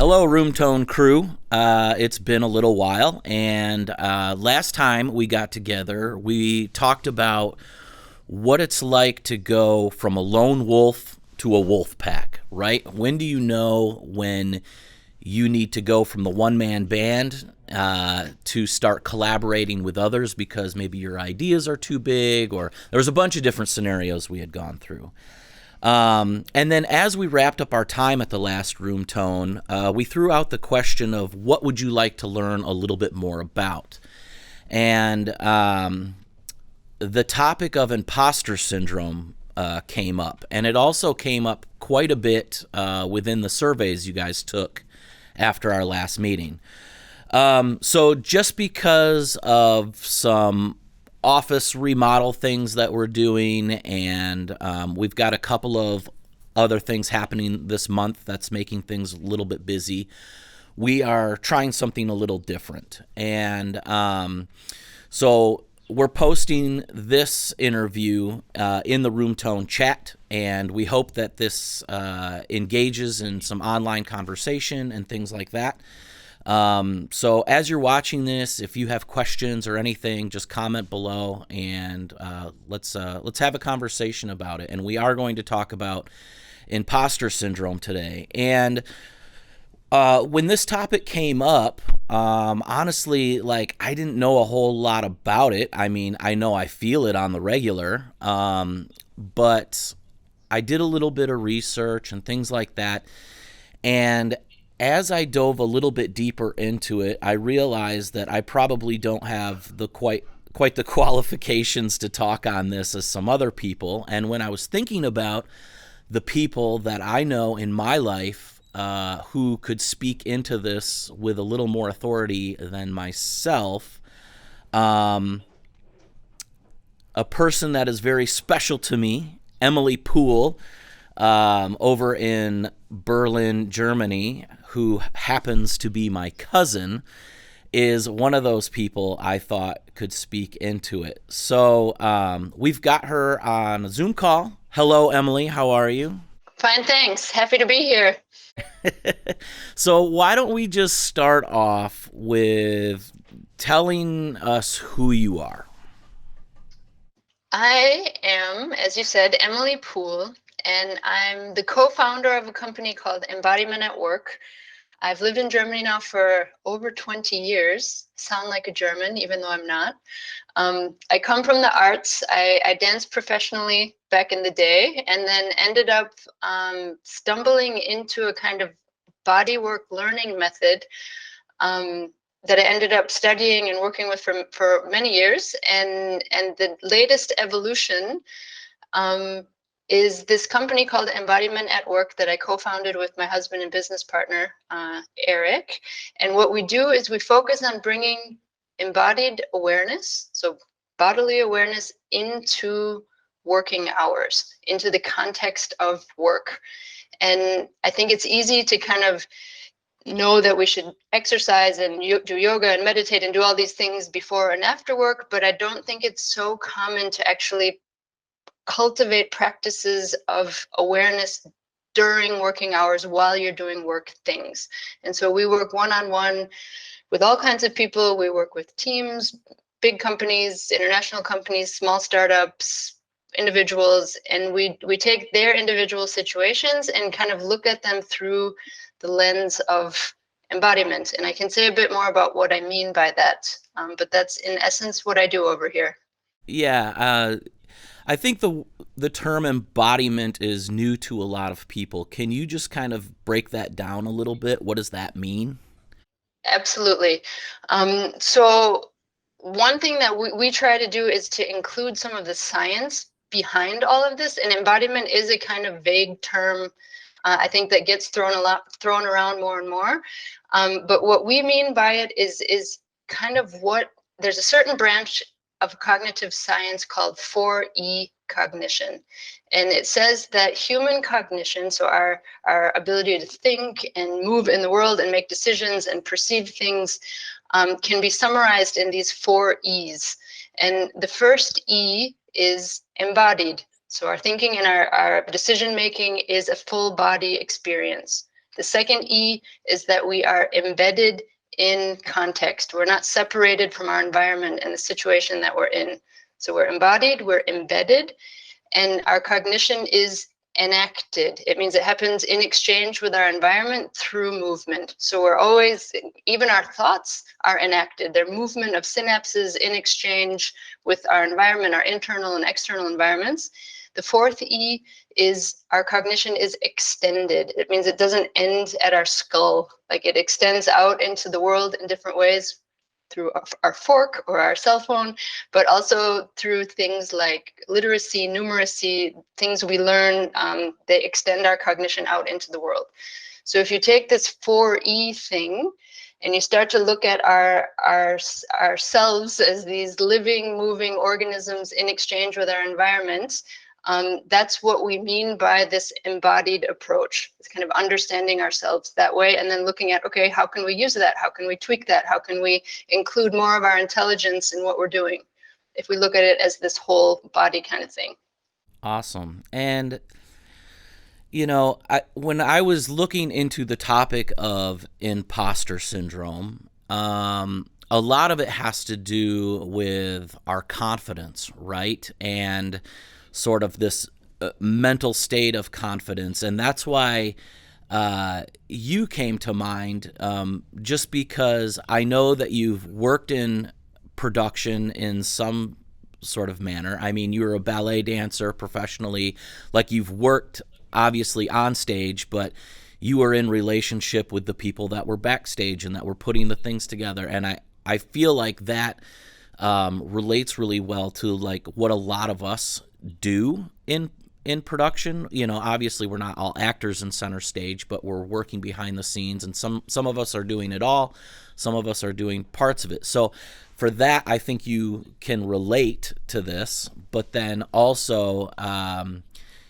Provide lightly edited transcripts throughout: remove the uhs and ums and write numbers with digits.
Hello, Room Tone crew. It's been a little while, and last time we got together, we talked about what it's like to go from a lone wolf to a wolf pack, right? When do you know when you need to go from the one-man band to start collaborating with others because maybe your ideas are too big, or there was a bunch of different scenarios we had gone through. And then as we wrapped up our time at the last Room Tone, we threw out the question of what would you like to learn a little bit more about? And the topic of imposter syndrome came up. And it also came up quite a bit within the surveys you guys took after our last meeting. So just because of some office remodel things that we're doing, and we've got a couple of other things happening this month that's making things a little bit busy. We are trying something a little different, and so we're posting this interview in the Room Tone chat, and we hope that this engages in some online conversation and things like that. So as you're watching this, if you have questions or anything, just comment below, and let's have a conversation about it. And we are going to talk about imposter syndrome today. And when this topic came up, honestly, I didn't know a whole lot about it. I mean, I know I feel it on the regular, but I did a little bit of research and things like that. And as I dove a little bit deeper into it, I realized that I probably don't have the quite the qualifications to talk on this as some other people. And when I was thinking about the people that I know in my life who could speak into this with a little more authority than myself, a person that is very special to me, Emily Poel, over in Berlin, Germany, who happens to be my cousin, is one of those people I thought could speak into it. So we've got her on a Zoom call. Hello, Emily. How are you? Fine, thanks. Happy to be here. So why don't we just start off with telling us who you are? I am, as you said, Emily Poole, and I'm the co-founder of a company called Embodiment at Work. I've lived in Germany now for over 20 years. Sound like a German, even though I'm not. I come from the arts. I danced professionally back in the day, and then ended up stumbling into a kind of bodywork learning method that I ended up studying and working with for many years. And the latest evolution is this company called Embodiment at Work that I co-founded with my husband and business partner, Eric. And what we do is we focus on bringing embodied awareness, so bodily awareness, into working hours, into the context of work. And I think it's easy to kind of know that we should exercise and do yoga and meditate and do all these things before and after work, but I don't think it's so common to actually cultivate practices of awareness during working hours while you're doing work things. And so we work one-on-one with all kinds of people. We work with teams, big companies, international companies, small startups, individuals, and we take their individual situations and kind of look at them through the lens of embodiment. And I can say a bit more about what I mean by that, but that's in essence what I do over here. Yeah, I think the term embodiment is new to a lot of people. Can you just kind of break that down a little bit? What does that mean? Absolutely. So one thing that we try to do is to include some of the science behind all of this. And embodiment is a kind of vague term, I think, that gets thrown around more and more. But what we mean by it is kind of what there's a certain branch of cognitive science called 4E cognition. And it says that human cognition, so our ability to think and move in the world and make decisions and perceive things, can be summarized in these 4 E's. And the first E is embodied. So our thinking and our decision making is a full body experience. The second E is that we are embedded in context. We're not separated from our environment and the situation that we're in. So we're embodied, we're embedded, and our cognition is enacted. It means it happens in exchange with our environment through movement. So we're always, even our thoughts are enacted. They're movement of synapses in exchange with our environment, our internal and external environments. The fourth E is our cognition is extended. It means it doesn't end at our skull. Like it extends out into the world in different ways through our fork or our cell phone, but also through things like literacy, numeracy, things we learn, they extend our cognition out into the world. So if you take this 4E thing and you start to look at ourselves as these living, moving organisms in exchange with our environment, that's what we mean by this embodied approach. It's kind of understanding ourselves that way and then looking at, okay, how can we use that? How can we tweak that? How can we include more of our intelligence in what we're doing? If we look at it as this whole body kind of thing. Awesome. And, when I was looking into the topic of imposter syndrome, a lot of it has to do with our confidence, right? And sort of this mental state of confidence. And that's why you came to mind, just because I know that you've worked in production in some sort of manner. I mean, you're a ballet dancer professionally, like you've worked obviously on stage, but you were in relationship with the people that were backstage and that were putting the things together. And I feel like that relates really well to like what a lot of us do in production. Obviously we're not all actors in center stage, but we're working behind the scenes, and some of us are doing it all, some of us are doing parts of it. So for that, I think you can relate to this, but then also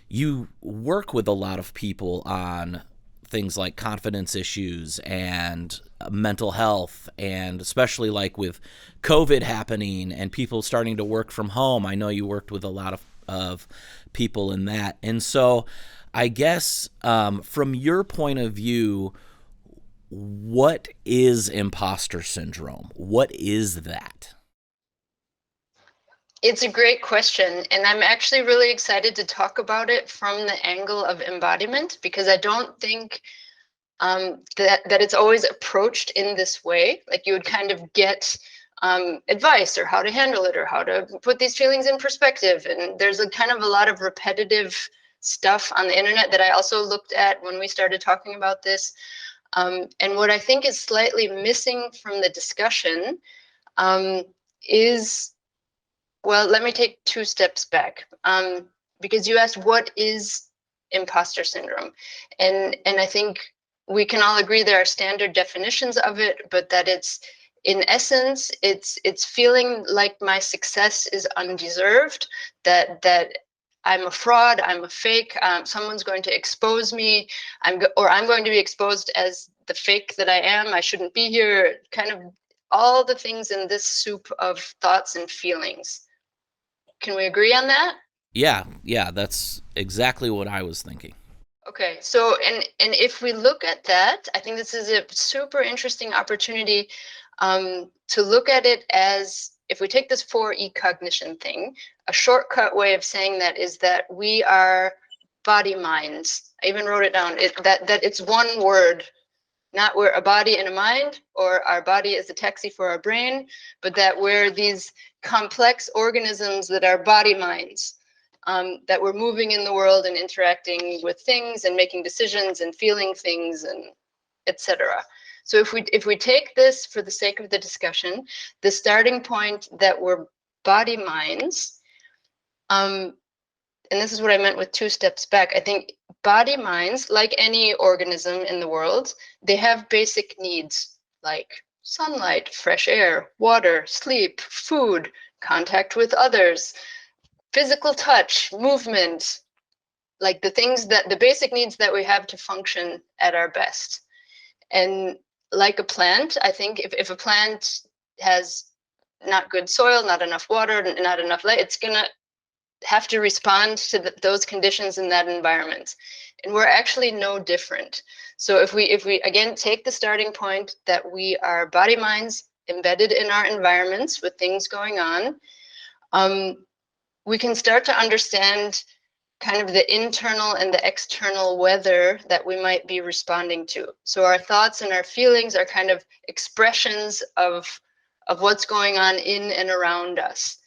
you work with a lot of people on things like confidence issues and mental health, and especially like with COVID happening and people starting to work from home. I know you worked with a lot of people in that. And so I guess from your point of view, what is imposter syndrome? What is that? It's a great question, and I'm actually really excited to talk about it from the angle of embodiment, because I don't think that it's always approached in this way. Like you would kind of get advice or how to handle it or how to put these feelings in perspective. And there's a kind of a lot of repetitive stuff on the internet that I also looked at when we started talking about this. And what I think is slightly missing from the discussion is, well, let me take 2 steps back, because you asked what is imposter syndrome, and I think we can all agree there are standard definitions of it, but that it's, in essence, it's feeling like my success is undeserved, that I'm a fraud, I'm a fake, someone's going to expose me, I'm going to be exposed as the fake that I am, I shouldn't be here, kind of all the things in this soup of thoughts and feelings. Can we agree on that? Yeah, that's exactly what I was thinking. Okay, so and if we look at that, I think this is a super interesting opportunity to look at it as, if we take this 4E cognition thing, a shortcut way of saying that is that we are body minds. I even wrote it down, that it's one word, not we're a body and a mind, or our body is a taxi for our brain, but that we're these complex organisms that are body minds, that we're moving in the world and interacting with things and making decisions and feeling things and etc. So if we take this for the sake of the discussion, the starting point that we're body minds, and this is what I meant with 2 steps back, I think body minds, like any organism in the world, they have basic needs like sunlight, fresh air, water, sleep, food, contact with others, physical touch, movement, like the basic needs that we have to function at our best. And like a plant, I think if a plant has not good soil, not enough water, not enough light, it's gonna have to respond to those conditions in that environment. And we're actually no different. So if we again take the starting point that we are body minds embedded in our environments with things going on, we can start to understand kind of the internal and the external weather that we might be responding to. So our thoughts and our feelings are kind of expressions of what's going on in and around us.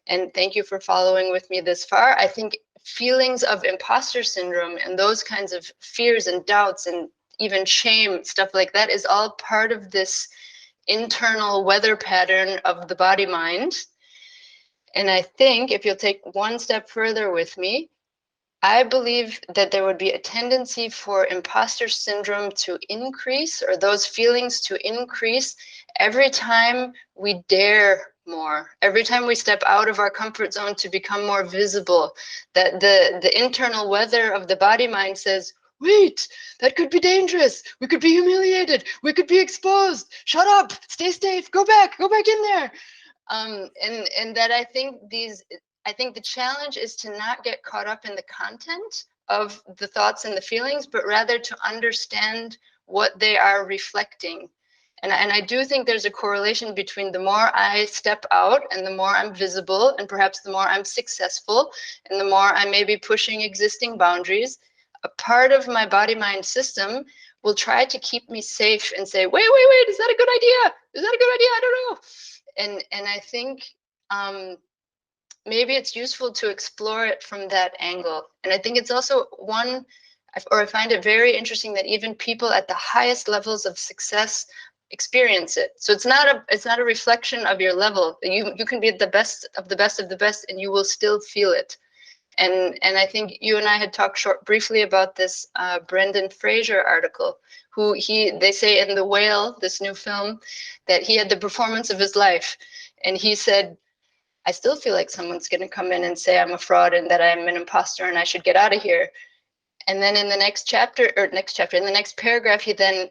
And thank you for following with me this far. I think feelings of imposter syndrome and those kinds of fears and doubts and even shame, stuff like that, is all part of this internal weather pattern of the body mind. And I think if you'll take one step further with me, I believe that there would be a tendency for imposter syndrome to increase, or those feelings to increase, every time we dare more, every time we step out of our comfort zone to become more visible. That the internal weather of the body mind says, wait, that could be dangerous. We could be humiliated. We could be exposed. Shut up. Stay safe. Go back in there. And that I think the challenge is to not get caught up in the content of the thoughts and the feelings, but rather to understand what they are reflecting. And I do think there's a correlation between the more I step out and the more I'm visible, and perhaps the more I'm successful, and the more I may be pushing existing boundaries, a part of my body-mind system will try to keep me safe and say, wait, is that a good idea? Is that a good idea? I don't know. And I think maybe it's useful to explore it from that angle. And I think it's also I find it very interesting that even people at the highest levels of success experience it. So it's not a reflection of your level. You can be the best of the best of the best, and you will still feel it. And I think you and I had talked briefly about this Brendan Fraser article, they say in The Whale, this new film, that he had the performance of his life. And he said, I still feel like someone's going to come in and say I'm a fraud and that I'm an imposter and I should get out of here. And then in the next paragraph, he then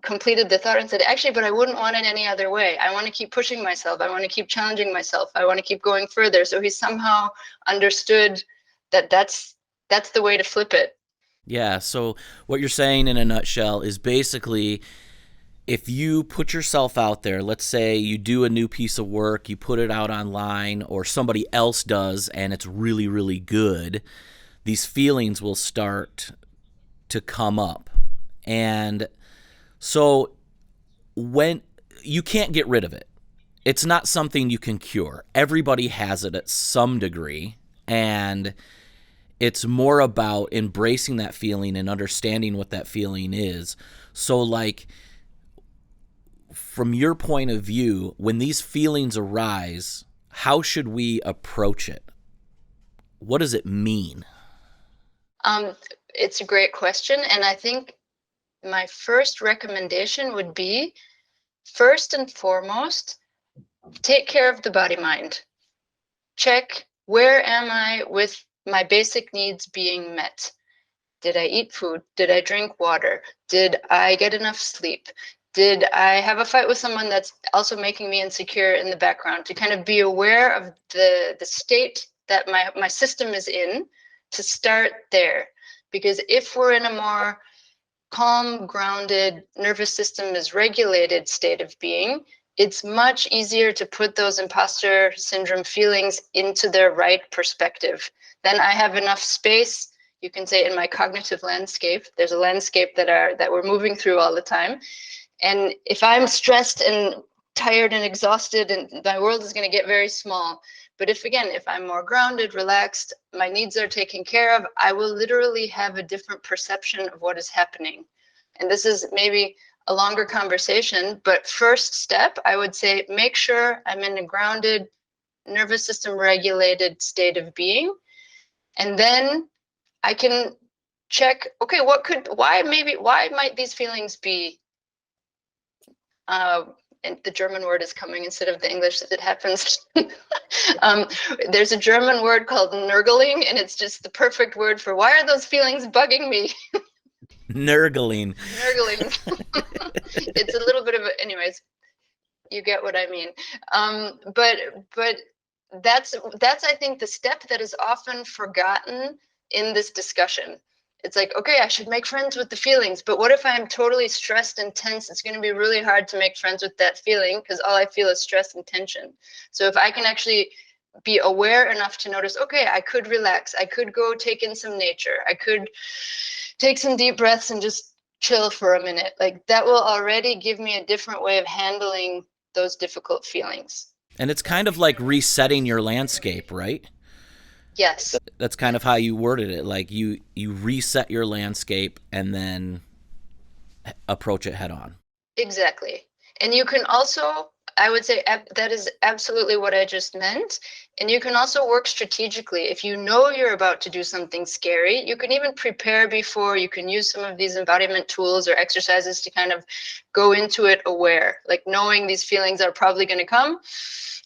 completed the thought and said, actually, but I wouldn't want it any other way. I want to keep pushing myself. I want to keep challenging myself. I want to keep going further. So he somehow understood that that's the way to flip it. Yeah. So what you're saying in a nutshell is basically, if you put yourself out there, let's say you do a new piece of work, you put it out online, or somebody else does, and it's really, really good, these feelings will start to come up. And so when you can't get rid of it, it's not something you can cure. Everybody has it at some degree, and it's more about embracing that feeling and understanding what that feeling is. So like, from your point of view, when these feelings arise, how should we approach it? What does it mean? It's a great question. And I think my first recommendation would be, first and foremost, take care of the body mind. Check, where am I with my basic needs being met? Did I eat food? Did I drink water? Did I get enough sleep? Did I have a fight with someone that's also making me insecure in the background? To kind of be aware of the state that my system is in, to start there. Because if we're in a more calm, grounded, nervous system is regulated state of being, it's much easier to put those imposter syndrome feelings into their right perspective. Then I have enough space, you can say, in my cognitive landscape. There's a landscape that we're moving through all the time. And if I'm stressed and tired and exhausted, and my world is going to get very small. But if I'm more grounded, relaxed, my needs are taken care of, I will literally have a different perception of what is happening. And this is maybe a longer conversation, but first step, I would say, make sure I'm in a grounded, nervous system regulated state of being. And then I can check, okay, why might these feelings be, and the German word is coming instead of the English as it happens. There's a German word called nurgling, and it's just the perfect word for, why are those feelings bugging me? Nurgling. It's a little bit of anyways, you get what I mean. But that's I think the step that is often forgotten in this discussion. It's like, okay, I should make friends with the feelings, but what if I'm totally stressed and tense? It's going to be really hard to make friends with that feeling because all I feel is stress and tension. So if I can actually be aware enough to notice, okay, I could relax, I could go take in some nature, I could take some deep breaths and just chill for a minute, like that will already give me a different way of handling those difficult feelings. And it's kind of like resetting your landscape, right? Yes. That's kind of how you worded it. Like you reset your landscape and then approach it head on. Exactly. And you can also, I would say that is absolutely what I just meant. And you can also work strategically. If you know you're about to do something scary, you can even prepare before. You can use some of these embodiment tools or exercises to kind of go into it aware, like knowing these feelings are probably going to come.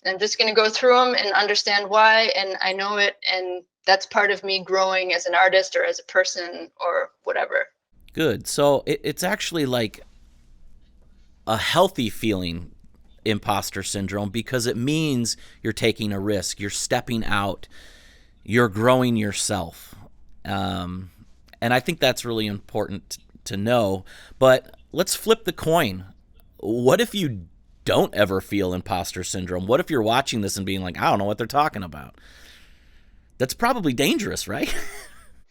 I'm just going to go through them and understand why, and I know it, and that's part of me growing as an artist or as a person or whatever. Good. So it's actually like a healthy feeling, imposter syndrome, because it means you're taking a risk, you're stepping out, you're growing yourself. And I think that's really important to know. But let's flip the coin. What if you don't ever feel imposter syndrome? What if you're watching this and being like, I don't know what they're talking about? That's probably dangerous, right?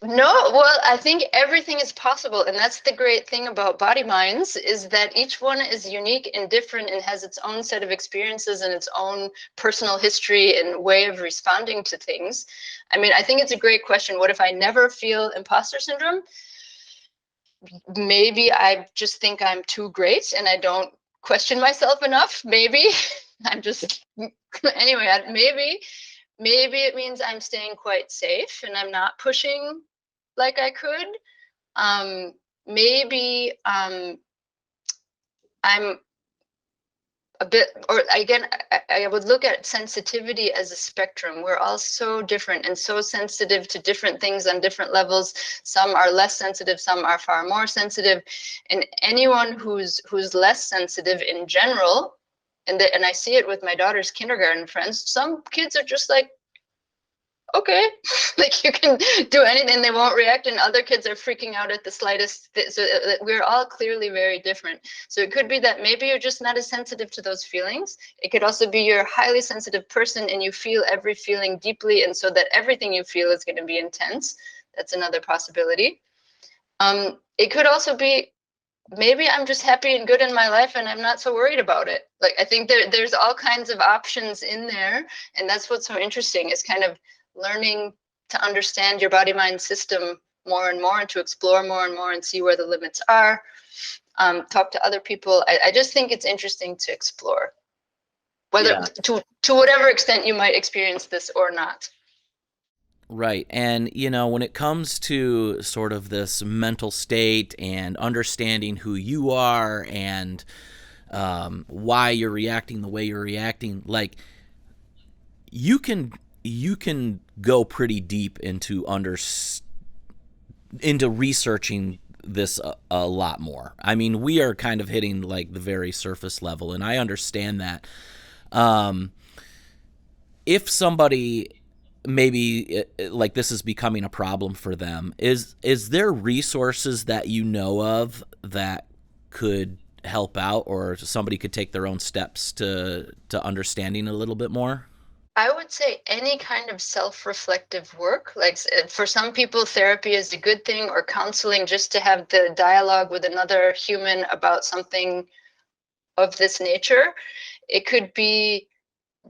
No, well, I think everything is possible. And that's the great thing about body minds, is that each one is unique and different and has its own set of experiences and its own personal history and way of responding to things. I mean, I think it's a great question. What if I never feel imposter syndrome? Maybe I just think I'm too great and I don't question myself enough. Maybe I'm just, anyway, maybe it means I'm staying quite safe and I'm not pushing like I could. Maybe I'm a bit, or again, I would look at sensitivity as a spectrum. We're all so different and so sensitive to different things on different levels. Some are less sensitive, some are far more sensitive. And anyone who's less sensitive in general, and I see it with my daughter's kindergarten friends, some kids are just like, okay, like you can do anything, they won't react, and other kids are freaking out at the slightest. So we're all clearly very different. So it could be that maybe you're just not as sensitive to those feelings. It could also be you're a highly sensitive person and you feel every feeling deeply, and so that everything you feel is going to be intense. That's another possibility. It could also be maybe I'm just happy and good in my life and I'm not so worried about it. Like, I think there's all kinds of options in there, and that's what's so interesting, is kind of learning to understand your body mind system more and more, and to explore more and more and see where the limits are. Talk to other people. I just think it's interesting to explore, whether to whatever extent you might experience this or not. Right. And, you know, when it comes to sort of this mental state and understanding who you are and why you're reacting the way you're reacting, like you can go pretty deep into researching this a lot more. I mean, we are kind of hitting like the very surface level, and I understand that. If somebody maybe like this is becoming a problem for them, is there resources that you know of that could help out, or somebody could take their own steps to understanding a little bit more? I would say any kind of self-reflective work. Like, for some people, therapy is a good thing, or counseling, just to have the dialogue with another human about something of this nature. It could be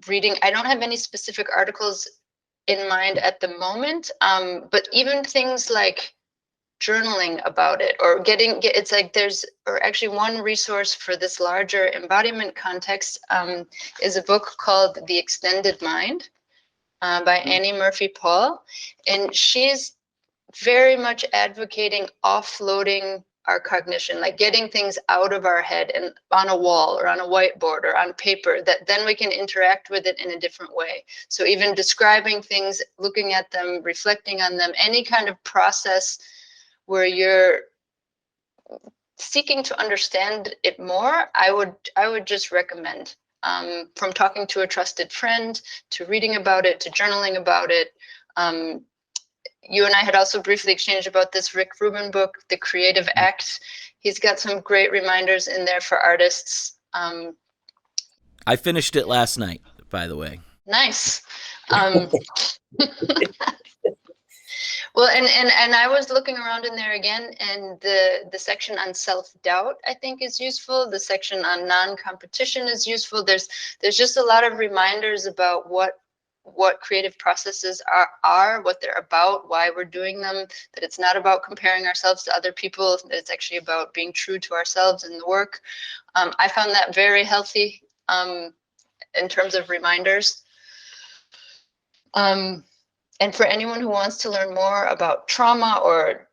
reading. I don't have any specific articles in mind at the moment, but even things like journaling about it, or it's like or actually one resource for this larger embodiment context is a book called The Extended Mind by Annie Murphy Poel, and she's very much advocating offloading our cognition, like getting things out of our head and on a wall or on a whiteboard or on paper, that then we can interact with it in a different way. So even describing things, looking at them, reflecting on them, any kind of process where you're seeking to understand it more, I would just recommend. from talking to a trusted friend, to reading about it, to journaling about it. You and I had also briefly exchanged about this Rick Rubin book, The Creative Act. He's got some great reminders in there for artists. I finished it last night, by the way. Nice. Well, and I was looking around in there again, and the section on self-doubt, I think, is useful. The section on non-competition is useful. There's just a lot of reminders about what creative processes are, what they're about, why we're doing them, that it's not about comparing ourselves to other people, that it's actually about being true to ourselves in the work. I found that very healthy in terms of reminders. And for anyone who wants to learn more about trauma or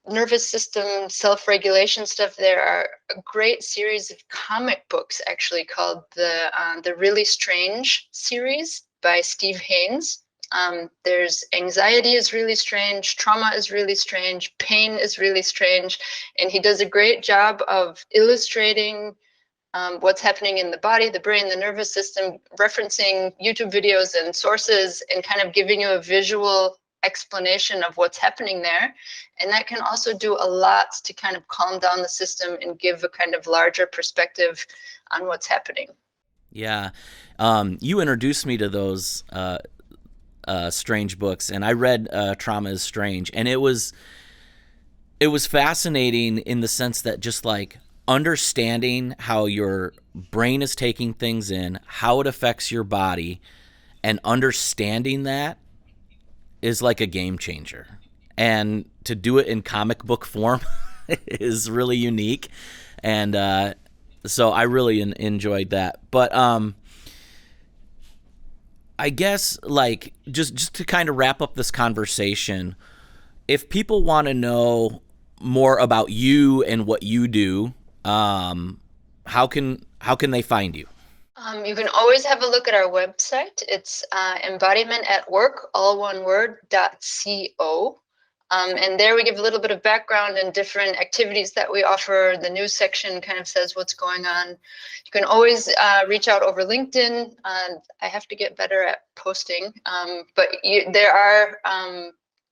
nervous system self-regulation stuff, there are a great series of comic books actually called the Really Strange series by Steve Haines. There's anxiety is really strange, trauma is really strange, pain is really strange, and he does a great job of illustrating what's happening in the body, the brain, the nervous system, referencing YouTube videos and sources, and kind of giving you a visual explanation of what's happening there. And that can also do a lot to kind of calm down the system and give a kind of larger perspective on what's happening. Yeah. You introduced me to those strange books, and I read Trauma is Strange, and it was fascinating in the sense that just like understanding how your brain is taking things in, how it affects your body, and understanding that is like a game changer. And to do it in comic book form is really unique. And so I really enjoyed that. But I guess like just to kind of wrap up this conversation, if people want to know more about you and what you do, how can they find you? You can always have a look at our website. It's embodiment at work, all one word, .co. And there we give a little bit of background and different activities that we offer. The news section kind of says what's going on. You can always reach out over LinkedIn. I have to get better at posting, but there are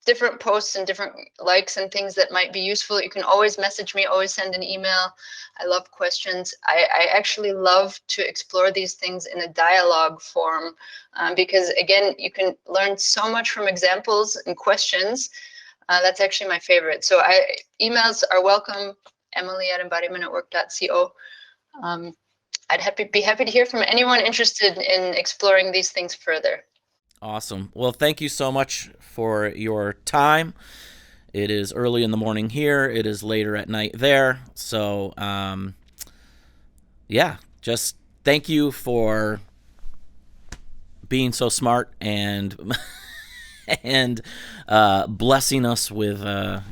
different posts and different likes and things that might be useful. You can always message me, always send an email. I love questions. I actually love to explore these things in a dialogue form because, again, you can learn so much from examples and questions. That's actually my favorite. So emails are welcome, emily@embodimentatwork.co. I'd be happy to hear from anyone interested in exploring these things further. Awesome. Well, thank you so much for your time. It is early in the morning here. It is later at night there. So, yeah, just thank you for being so smart and and blessing us with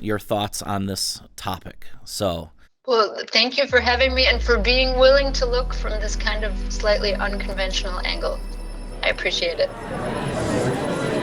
your thoughts on this topic. So, well, thank you for having me and for being willing to look from this kind of slightly unconventional angle. I appreciate it.